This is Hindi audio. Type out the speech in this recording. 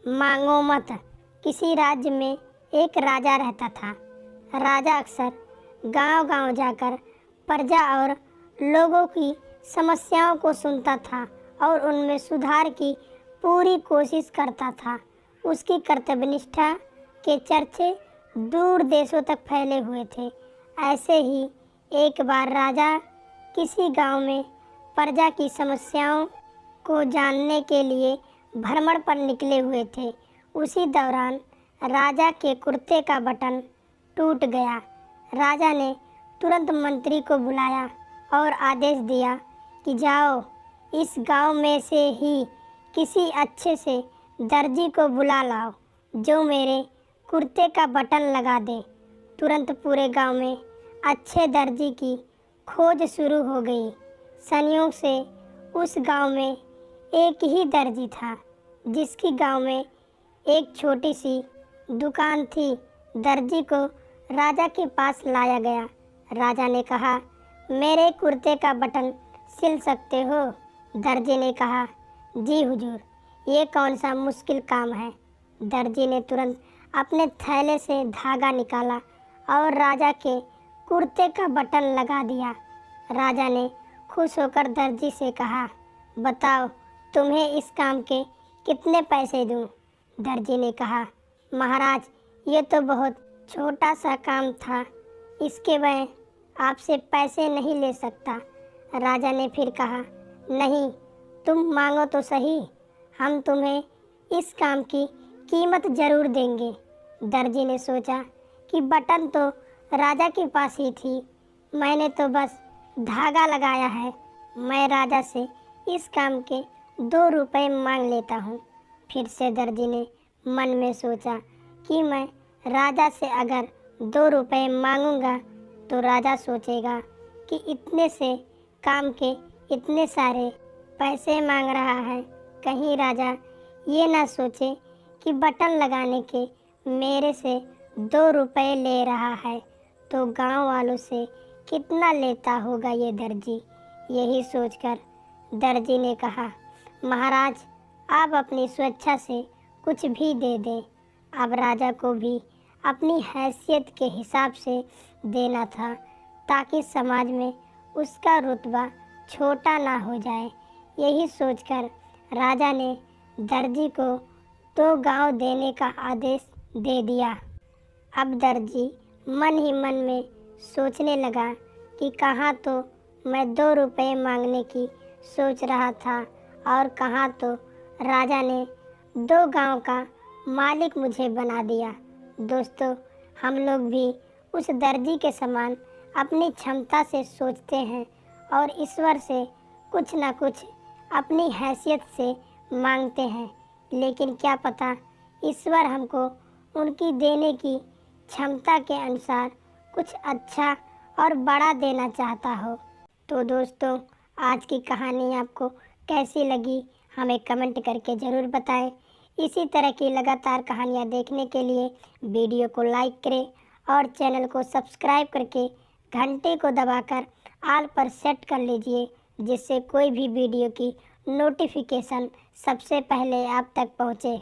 मांगो मत। किसी राज्य में एक राजा रहता था। राजा अक्सर गांव-गांव जाकर प्रजा और लोगों की समस्याओं को सुनता था और उनमें सुधार की पूरी कोशिश करता था। उसकी कर्तव्यनिष्ठा के चर्चे दूर देशों तक फैले हुए थे। ऐसे ही एक बार राजा किसी गांव में प्रजा की समस्याओं को जानने के लिए भ्रमण पर निकले हुए थे। उसी दौरान राजा के कुर्ते का बटन टूट गया। राजा ने तुरंत मंत्री को बुलाया और आदेश दिया कि जाओ, इस गांव में से ही किसी अच्छे से दर्जी को बुला लाओ जो मेरे कुर्ते का बटन लगा दे। तुरंत पूरे गांव में अच्छे दर्जी की खोज शुरू हो गई। संयोग से उस गांव में एक ही दर्जी था जिसकी गांव में एक छोटी सी दुकान थी। दर्जी को राजा के पास लाया गया। राजा ने कहा, मेरे कुर्ते का बटन सिल सकते हो? दर्जी ने कहा, जी हुजूर, ये कौन सा मुश्किल काम है। दर्जी ने तुरंत अपने थैले से धागा निकाला और राजा के कुर्ते का बटन लगा दिया। राजा ने खुश होकर दर्जी से कहा, बताओ तुम्हें इस काम के कितने पैसे दूं? दर्जी ने कहा, महाराज, ये तो बहुत छोटा सा काम था, इसके मैं आपसे पैसे नहीं ले सकता। राजा ने फिर कहा, नहीं, तुम मांगो तो सही, हम तुम्हें इस काम की कीमत ज़रूर देंगे। दर्जी ने सोचा कि बटन तो राजा के पास ही थी, मैंने तो बस धागा लगाया है। मैं राजा से इस काम के 2 रुपये मांग लेता हूँ। फिर से दर्जी ने मन में सोचा कि मैं राजा से अगर 2 रुपये मांगूंगा तो राजा सोचेगा कि इतने से काम के इतने सारे पैसे मांग रहा है। कहीं राजा ये ना सोचे कि बटन लगाने के मेरे से 2 रुपये ले रहा है तो गांव वालों से कितना लेता होगा ये दर्जी। यही सोचकर दर्जी ने कहा, महाराज, आप अपनी स्वेच्छा से कुछ भी दे दें। अब राजा को भी अपनी हैसियत के हिसाब से देना था ताकि समाज में उसका रुतबा छोटा ना हो जाए। यही सोचकर राजा ने दर्जी को 2 गांव देने का आदेश दे दिया। अब दर्जी मन ही मन में सोचने लगा कि कहाँ तो मैं 2 रुपये मांगने की सोच रहा था और कहाँ तो राजा ने 2 गांव का मालिक मुझे बना दिया। दोस्तों, हम लोग भी उस दर्जी के समान अपनी क्षमता से सोचते हैं और ईश्वर से कुछ ना कुछ अपनी हैसियत से मांगते हैं, लेकिन क्या पता ईश्वर हमको उनकी देने की क्षमता के अनुसार कुछ अच्छा और बड़ा देना चाहता हो। तो दोस्तों, आज की कहानी आपको कैसी लगी हमें कमेंट करके ज़रूर बताएं। इसी तरह की लगातार कहानियाँ देखने के लिए वीडियो को लाइक करें और चैनल को सब्सक्राइब करके घंटे को दबाकर ऑल पर सेट कर लीजिए, जिससे कोई भी वीडियो की नोटिफिकेशन सबसे पहले आप तक पहुँचे।